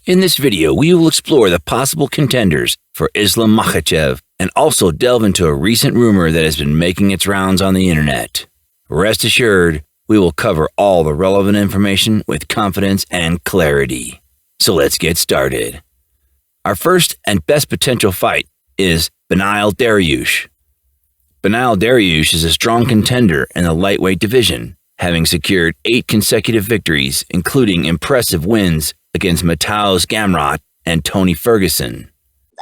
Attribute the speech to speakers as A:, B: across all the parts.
A: In this video, we will explore the possible contenders for Islam Makhachev and also delve into a recent rumor that has been making its rounds on the internet. Rest assured, we will cover all the relevant information with confidence and clarity. So let's get started. Our first and best potential fight is Beneil Dariush. Beneil Dariush is a strong contender in the lightweight division, having secured 8 consecutive victories, including impressive wins against Mateusz Gamrot and Tony Ferguson.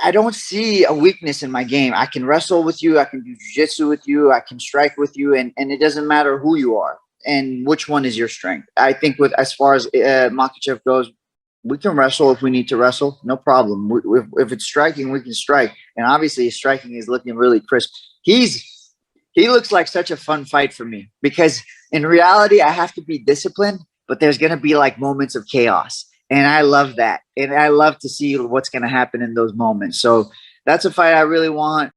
B: I don't see a weakness in my game. I can wrestle with you. I can do jiu-jitsu with you. I can strike with you. And it doesn't matter who you are and which one is your strength. I think as far as Makhachev goes, we can wrestle if we need to wrestle. No problem. If it's striking, we can strike. And obviously his striking is looking really crisp. He looks like such a fun fight for me because in reality, I have to be disciplined, but there's going to be like moments of chaos. And I love that. And I love to see what's going to happen in those moments. So that's a fight I really want.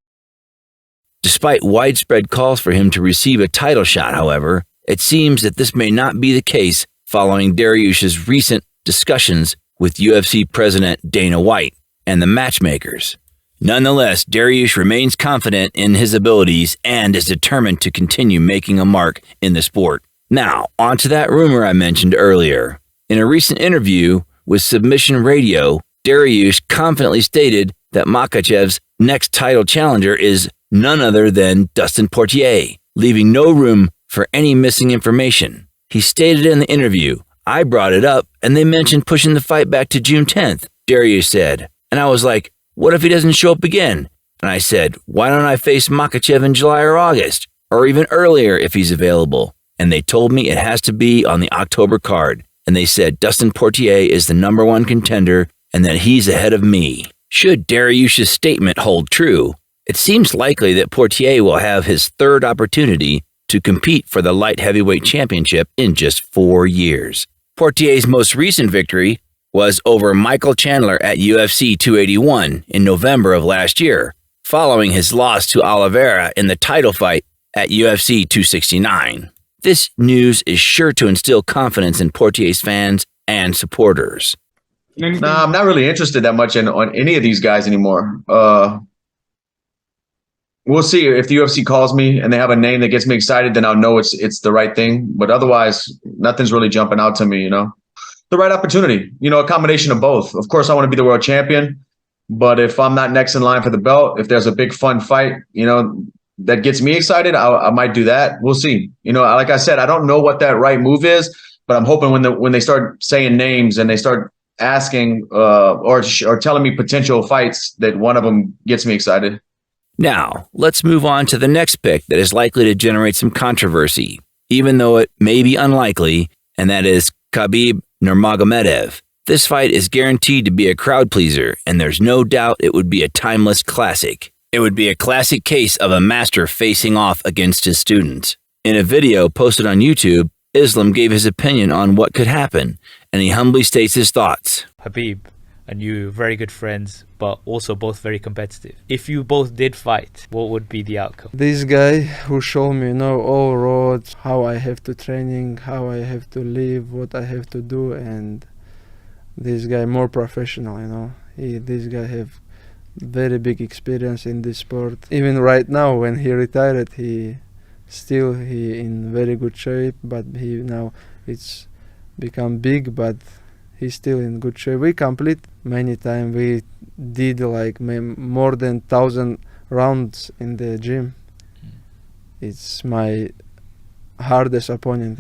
A: Despite widespread calls for him to receive a title shot, however, it seems that this may not be the case following Dariush's recent discussions with UFC President Dana White and the matchmakers. Nonetheless, Dariush remains confident in his abilities and is determined to continue making a mark in the sport. Now, on to that rumor I mentioned earlier. In a recent interview with Submission Radio, Dariush confidently stated that Makhachev's next title challenger is none other than Dustin Poirier, leaving no room for any missing information. He stated in the interview, "I brought it up and they mentioned pushing the fight back to June 10th, Dariush said. And I was like, what if he doesn't show up again? And I said, why don't I face Makhachev in July or August, or even earlier if he's available? And they told me it has to be on the October card. And they said Dustin Poirier is the #1 contender and that he's ahead of me." Should Dariush's statement hold true, it seems likely that Poirier will have his third opportunity to compete for the light heavyweight championship in just 4 years. Poirier's most recent victory was over Michael Chandler at UFC 281 in November of last year, following his loss to Oliveira in the title fight at UFC 269. This news is sure to instill confidence in Poirier's fans and supporters.
C: Nah, I'm not really interested that much on any of these guys anymore. We'll see if the UFC calls me and they have a name that gets me excited, then I'll know it's the right thing. But otherwise, nothing's really jumping out to me, The right opportunity, a combination of both. Of course, I want to be the world champion, but if I'm not next in line for the belt, if there's a big fun fight, that gets me excited, I might do that. We'll see. Like I said, I don't know what that right move is, but I'm hoping when they start saying names and they start asking or telling me potential fights, that one of them gets me excited.
A: Now, let's move on to the next pick that is likely to generate some controversy, even though it may be unlikely, and that is Khabib Nurmagomedov. This fight is guaranteed to be a crowd pleaser, and there's no doubt it would be a timeless classic. It would be a classic case of a master facing off against his students. In a video posted on YouTube, Islam gave his opinion on what could happen, and he humbly states his thoughts.
D: Habib and you, very good friends, but also both very competitive. If you both did fight, what would be the outcome?
E: This guy who showed me, all roads, how I have to training, how I have to live, what I have to do, and this guy more professional, This guy have very big experience in this sport. Even right now, when he retired, he in very good shape, but he now it's become big, but he's still in good shape. We complete many times. We did like more than 1,000 rounds in the gym. It's my hardest opponent,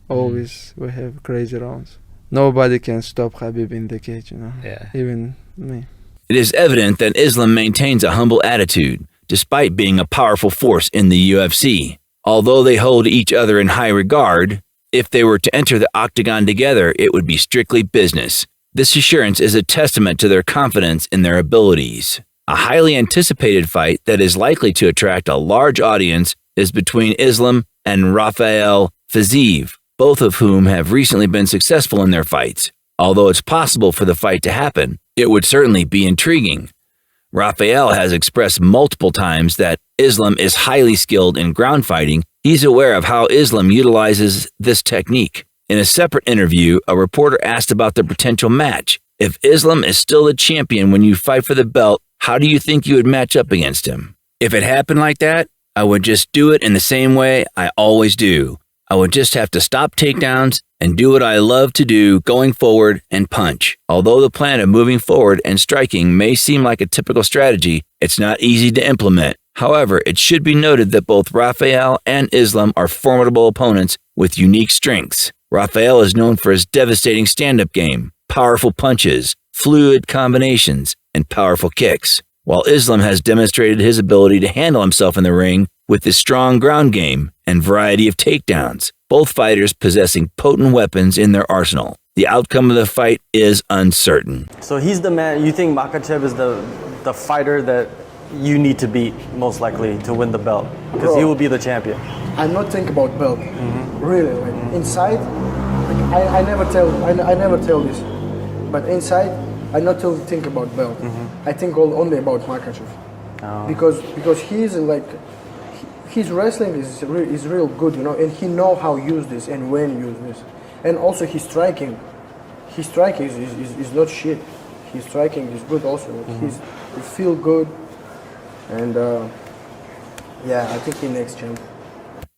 E: Always we have crazy rounds. Nobody can stop Khabib in the cage,
D: Yeah.
E: Even me.
A: It is evident that Islam maintains a humble attitude, despite being a powerful force in the UFC. Although they hold each other in high regard, if they were to enter the octagon together, it would be strictly business. This assurance is a testament to their confidence in their abilities. A highly anticipated fight that is likely to attract a large audience is between Islam and Rafael Fiziev, both of whom have recently been successful in their fights. Although it's possible for the fight to happen, it would certainly be intriguing. Rafael has expressed multiple times that Islam is highly skilled in ground fighting. He's aware of how Islam utilizes this technique. In a separate interview, a reporter asked about the potential match, If Islam is still the champion when you fight for the belt, how do you think you would match up against him? If it happened like that, I would just do it in the same way I always do. I would just have to stop takedowns and do what I love to do going forward and punch. Although the plan of moving forward and striking may seem like a typical strategy, it's not easy to implement. However, it should be noted that both Rafael and Islam are formidable opponents with unique strengths. Rafael is known for his devastating stand-up game, powerful punches, fluid combinations, and powerful kicks, while Islam has demonstrated his ability to handle himself in the ring with his strong ground game and variety of takedowns, both fighters possessing potent weapons in their arsenal. The outcome of the fight is uncertain.
F: So he's the man, you think Makhachev is the fighter that you need to beat, most likely, to win the belt? Because he will be the champion.
G: I'm not thinking about belt, really. Like inside, like I never tell this, but inside, I not think about belt. I think only about Makhachev, because he's like, his wrestling is real good, you know, and he know how to use this and when use this, and also his striking is not shit. His striking is good also. He feel good, and yeah, I think he next champ.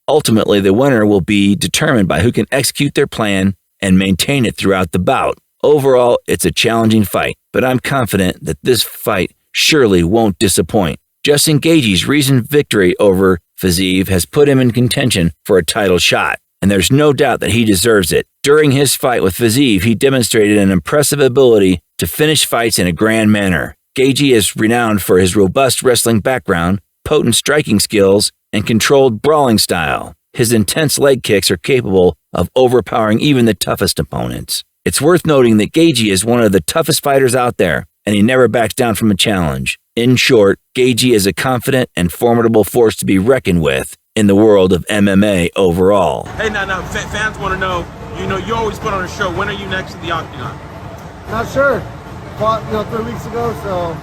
A: Ultimately, the winner will be determined by who can execute their plan and maintain it throughout the bout. Overall, it's a challenging fight, but I'm confident that this fight surely won't disappoint. Justin Gaethje's recent victory over Fiziev has put him in contention for a title shot, and there's no doubt that he deserves it. During his fight with Fiziev, he demonstrated an impressive ability to finish fights in a grand manner. Gaethje is renowned for his robust wrestling background, potent striking skills, and controlled brawling style. His intense leg kicks are capable of overpowering even the toughest opponents. It's worth noting that Gaethje is one of the toughest fighters out there, and he never backs down from a challenge. In short, Gaethje is a confident and formidable force to be reckoned with in the world of MMA overall.
H: Hey, now, fans want to know, you always put on a show. When are you next at the Octagon?
G: Not sure. Fought 3 weeks ago, so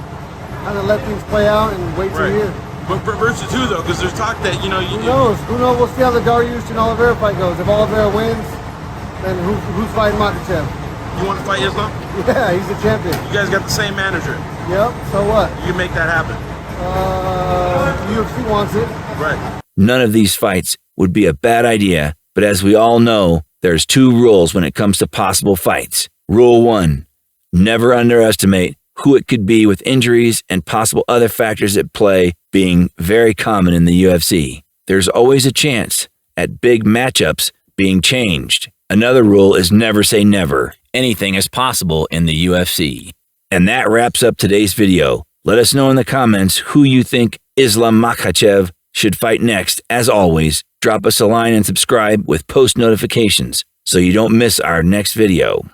G: kind of let things play out and wait till here.
H: But versus who, though? Because there's talk that,
G: Who knows? We'll see how the Dariush and Oliveira fight goes. If Oliveira wins, then who's fighting Makhachev?
H: You want to fight Islam?
G: Yeah, he's the champion.
H: You guys got the same manager.
G: Yep, so what?
H: You can make that happen.
G: UFC wants it.
H: Right.
A: None of these fights would be a bad idea, but as we all know, there's 2 rules when it comes to possible fights. Rule 1, never underestimate who it could be, with injuries and possible other factors at play being very common in the UFC. There's always a chance at big matchups being changed. Another rule is never say never. Anything is possible in the UFC. And that wraps up today's video. Let us know in the comments who you think Islam Makhachev should fight next. As always, drop us a line and subscribe with post notifications so you don't miss our next video.